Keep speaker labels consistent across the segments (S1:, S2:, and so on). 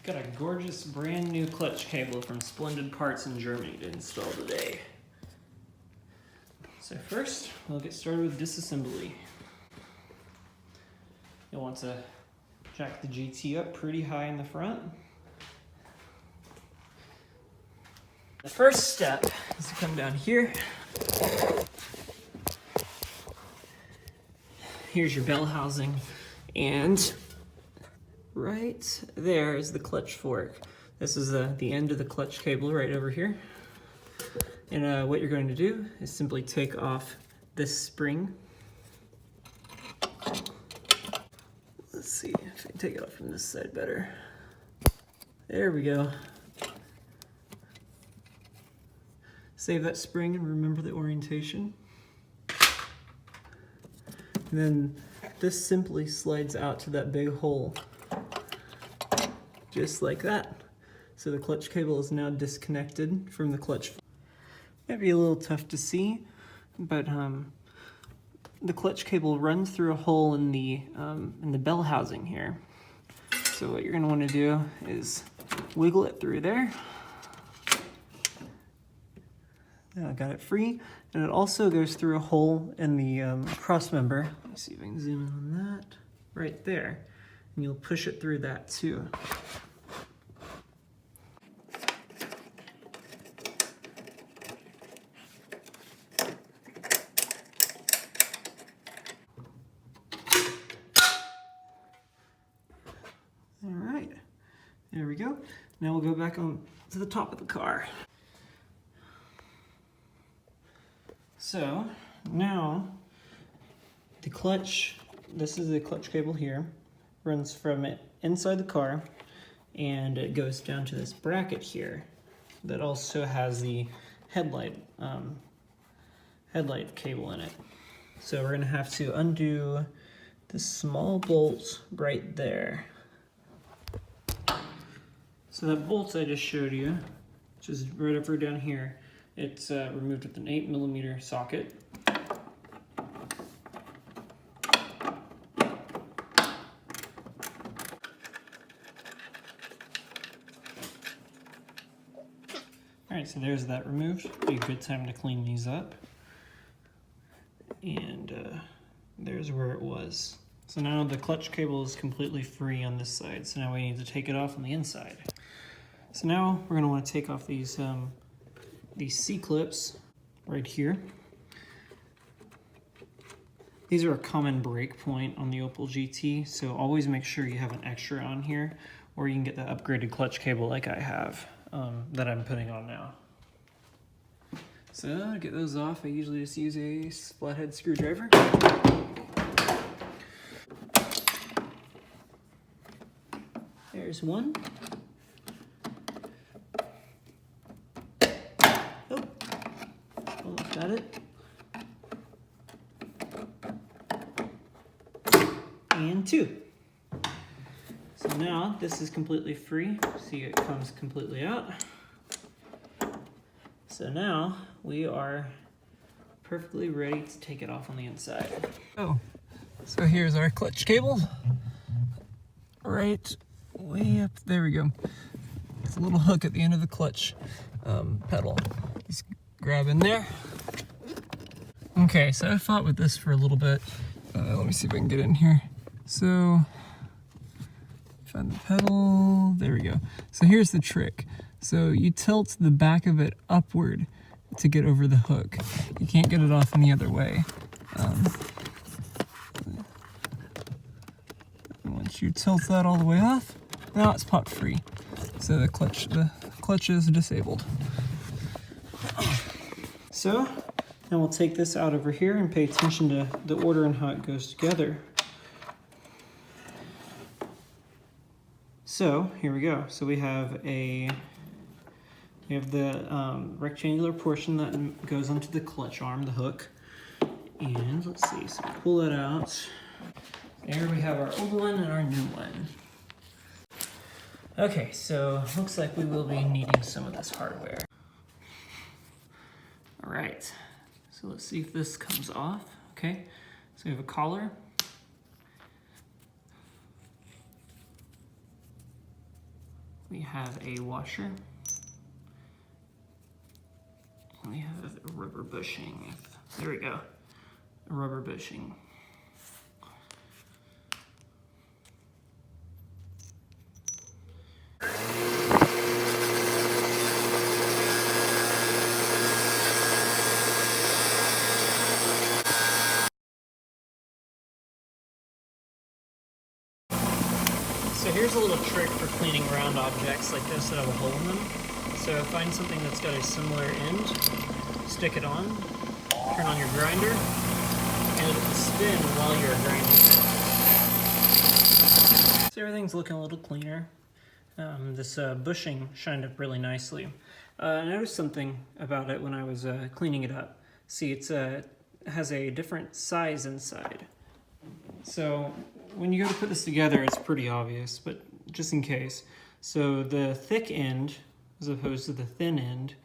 S1: Got a gorgeous brand new clutch cable from Splendid Parts in Germany to install today. So first, we'll get started with disassembly. You'll want to jack the GT up pretty high in the front. The first step is to come down here. Here's your bell housing, and right there is the clutch fork. This is the end of the clutch cable right over here. And what you're going to do is simply take off this spring. Let's see if I can take it off from this side better. There we go. Save that spring and remember the orientation. And then this simply slides out to that big hole, just like that. So the clutch cable is now disconnected from the clutch. Might be a little tough to see, but the clutch cable runs through a hole in the bell housing here. So what you're going to want to do is wiggle it through there. I got it free, and it also goes through a hole in the cross member. Let me see if I can zoom in on that. Right there. And you'll push it through that too. All right, there we go. Now we'll go back on to the top of the car. So now the clutch, this is the clutch cable here, runs from it inside the car, and it goes down to this bracket here that also has the headlight cable in it. So we're gonna have to undo this small bolt right there. So that bolt I just showed you, which is right over down here, it's removed with an 8mm socket. Alright, so there's that removed. Be a good time to clean these up. And there's where it was. So now the clutch cable is completely free on this side, so now we need to take it off on the inside. So now we're going to want to take off these C-clips right here. These are a common break point on the Opel GT, so always make sure you have an extra on here, or you can get the upgraded clutch cable like I have that I'm putting on now. So to get those off, I usually just use a flathead screwdriver. There's one. Oh, almost got it. And two. So now this is completely free. See, it comes completely out. So now we are perfectly ready to take it off on the inside. Oh, so here's our clutch cable. Right way up, there we go. It's a little hook at the end of the clutch pedal. Just grab in there. Okay, so I fought with this for a little bit. Let me see if I can get in here. So, find the pedal, there we go. So here's the trick. So you tilt the back of it upward to get over the hook. You can't get it off any other way. Once you tilt that all the way off, now it's popped free. So the clutch is disabled. So now we'll take this out over here and pay attention to the order and how it goes together. So here we go. So we have the rectangular portion that goes onto the clutch arm, the hook. And let's see, so pull that out. There we have our old one and our new one. Okay, so looks like we will be needing some of this hardware. All right, so let's see if this comes off. Okay, so we have a collar. We have a washer. We have a rubber bushing. There we go. A rubber bushing. So here's a little trick for cleaning round objects like this that have a hole in them. So find something that's got a similar end, stick it on, turn on your grinder, and it will spin while you're grinding it. So everything's looking a little cleaner. This bushing shined up really nicely. I noticed something about it when I was cleaning it up. See, it has a different size inside. So when you go to put this together, it's pretty obvious, but just in case. So the thick end, as opposed to the thin end,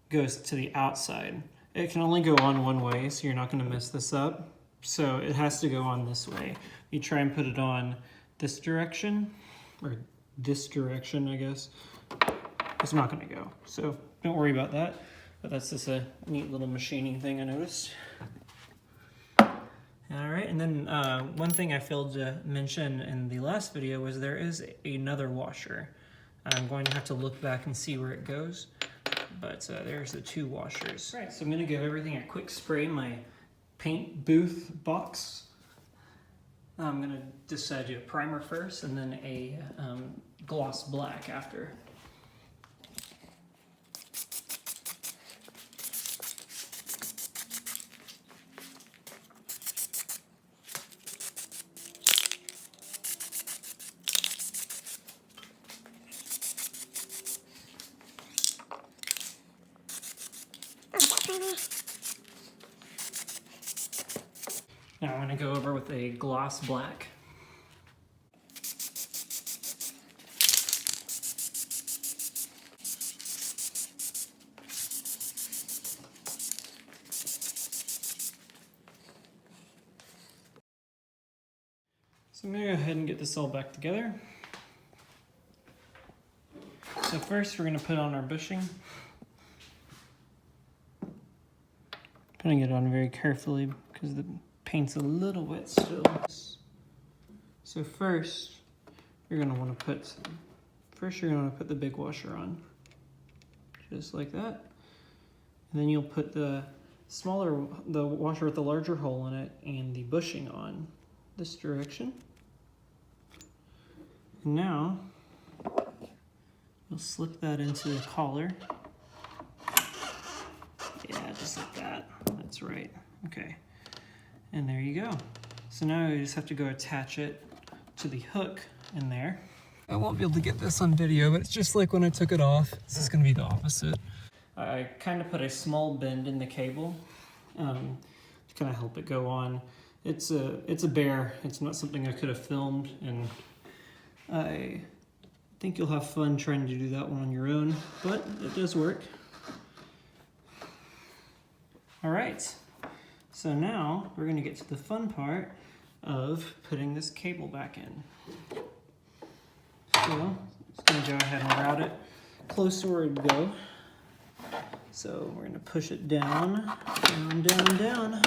S1: goes to the outside. It can only go on one way, so you're not going to mess this up. So it has to go on this way. You try and put it on this direction, or this direction, I guess. It's not going to go. So don't worry about that. But that's just a neat little machining thing I noticed. All right, and then one thing I failed to mention in the last video was there is another washer. I'm going to have to look back and see where it goes, but there's the two washers. All right, so I'm gonna give everything a quick spray in my paint booth box. I'm gonna just do a primer first and then a gloss black after. Now I'm going to go over with a gloss black. So I'm going to go ahead and get this all back together. So first we're going to put on our bushing. Putting it on very carefully because the paint's a little wet still. So first you're going to want to put the big washer on, just like that. And then you'll put the washer with the larger hole in it and the bushing on this direction. And now you'll slip that into the collar. Yeah, just like that. That's right. Okay. And there you go. So now you just have to go attach it to the hook in there. I won't be able to get this on video, but it's just like when I took it off. This is gonna be the opposite. I kind of put a small bend in the cable to kind of help it go on. It's a bear. It's not something I could have filmed, and I think you'll have fun trying to do that one on your own, but it does work. All right, so now we're gonna get to the fun part of putting this cable back in. So I'm just gonna go ahead and route it close to where it'd go. So we're gonna push it down, down, down, down.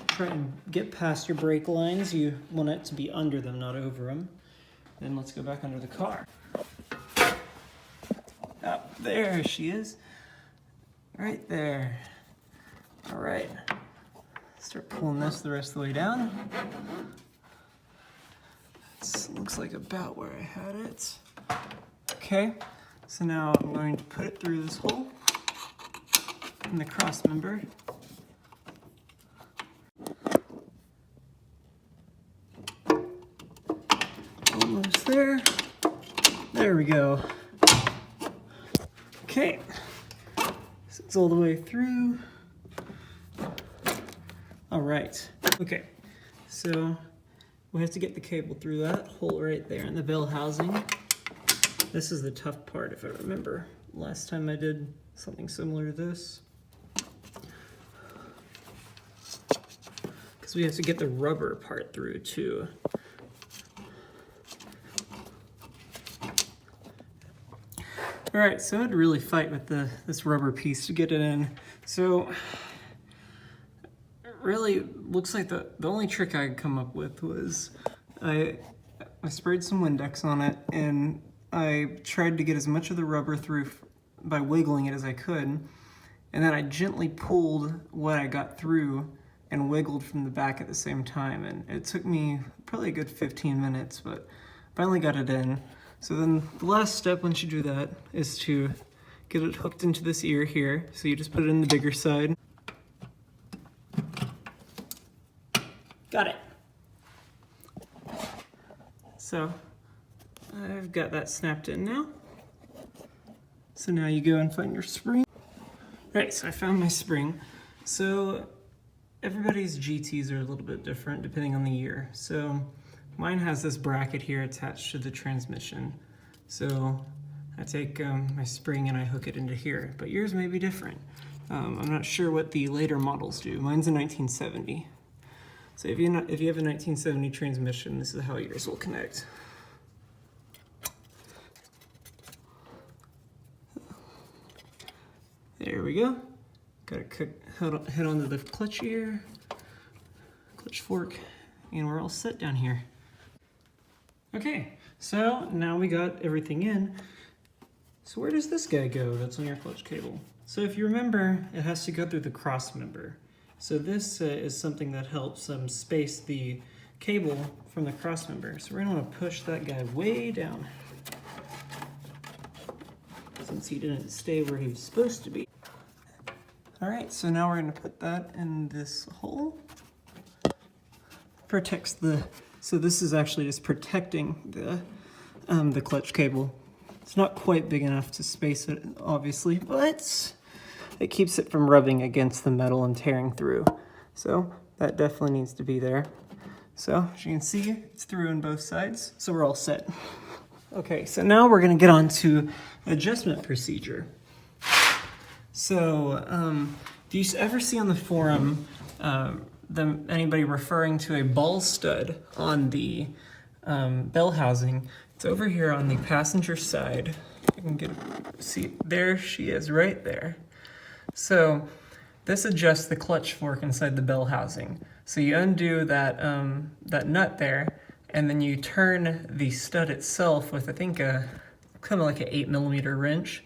S1: Try and get past your brake lines. You want it to be under them, not over them. Then let's go back under the car. Up there she is, right there. All right, start pulling this the rest of the way down. This looks like about where I had it. Okay, so now I'm going to put it through this hole in the cross member. Almost there. There we go. Okay, so it's all the way through. All right, okay, so we have to get the cable through that hole right there in the bell housing. This is the tough part, if I remember. Last time I did something similar to this. Because we have to get the rubber part through too. All right, so I had to really fight with this rubber piece to get it in. So it really looks like the only trick I could come up with was I sprayed some Windex on it, and I tried to get as much of the rubber through by wiggling it as I could, and then I gently pulled what I got through and wiggled from the back at the same time, and it took me probably a good 15 minutes, but finally got it in. So then the last step once you do that is to get it hooked into this ear here. So you just put it in the bigger side. Got it. So I've got that snapped in now. So now you go and find your spring. Right, so I found my spring. So everybody's GTs are a little bit different depending on the year. So mine has this bracket here attached to the transmission. So I take my spring and I hook it into here, but yours may be different. I'm not sure what the later models do. Mine's a 1970. So if you have a 1970 transmission, this is how yours will connect. There we go. Got to head onto the clutch ear, clutch fork, and we're all set down here. Okay, so now we got everything in. So where does this guy go that's on your clutch cable? So if you remember, it has to go through the cross member. So this is something that helps space the cable from the cross member. So we're gonna wanna push that guy way down, since he didn't stay where he was supposed to be. All right, so now we're gonna put that in this hole. Protects so this is actually just protecting the clutch cable. It's not quite big enough to space it, obviously, but it keeps it from rubbing against the metal and tearing through. So that definitely needs to be there. So as you can see, it's through on both sides, so we're all set. Okay, so now we're gonna get on to adjustment procedure. So do you ever see on the forum anybody referring to a ball stud on the bell housing? It's over here on the passenger side. You can see, there she is right there. So this adjusts the clutch fork inside the bell housing. So you undo that, that nut there, and then you turn the stud itself with, I think, kind of like an 8mm wrench.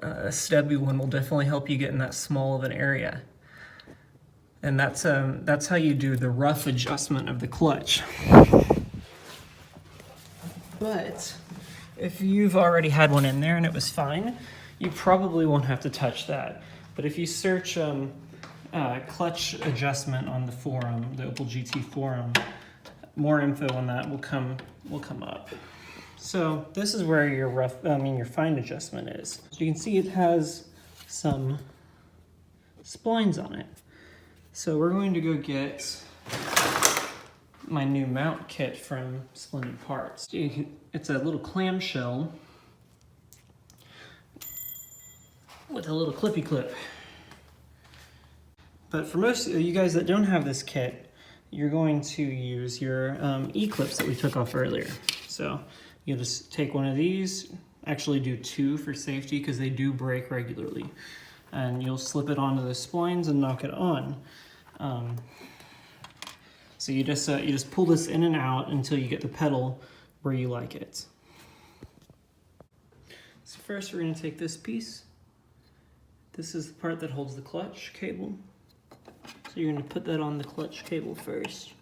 S1: A stubby one will definitely help you get in that small of an area. And that's how you do the rough adjustment of the clutch. But if you've already had one in there and it was fine, you probably won't have to touch that. But if you search clutch adjustment on the forum, the Opel GT forum, more info on that will come up. So this is where your your fine adjustment is. As you can see, it has some splines on it. So we're going to go get my new mount kit from Splendid Parts. It's a little clamshell with a little clippy clip. But for most of you guys that don't have this kit, you're going to use your E-clips that we took off earlier. So you'll just take one of these, actually do two for safety because they do break regularly. And you'll slip it onto the splines and knock it on. So you just pull this in and out until you get the pedal where you like it. So first we're going to take this piece. This is the part that holds the clutch cable. So you're going to put that on the clutch cable first.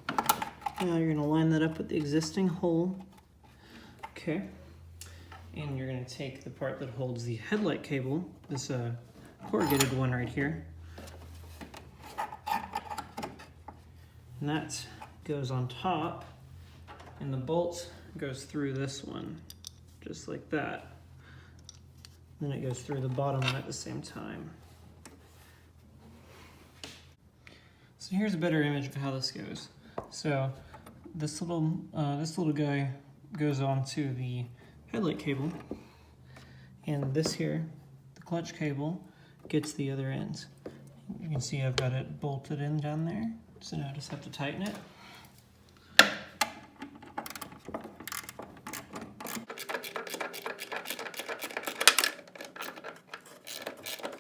S1: Now you're going to line that up with the existing hole. Okay. And you're going to take the part that holds the headlight cable, this corrugated one right here. And that goes on top, and the bolt goes through this one, just like that. Then it goes through the bottom one at the same time. So here's a better image of how this goes. So this little guy goes onto the headlight cable, and this here, the clutch cable, gets the other end. You can see I've got it bolted in down there. So now I just have to tighten it.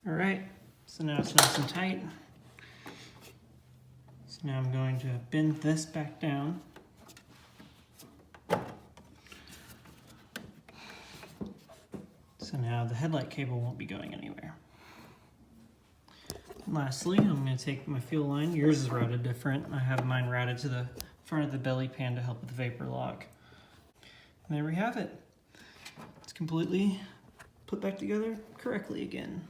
S1: All right, so now it's nice and tight. So now I'm going to bend this back down. So now the headlight cable won't be going anywhere. And lastly, I'm going to take my fuel line. Yours is routed different. I have mine routed to the front of the belly pan to help with the vapor lock. And there we have it. It's completely put back together correctly again.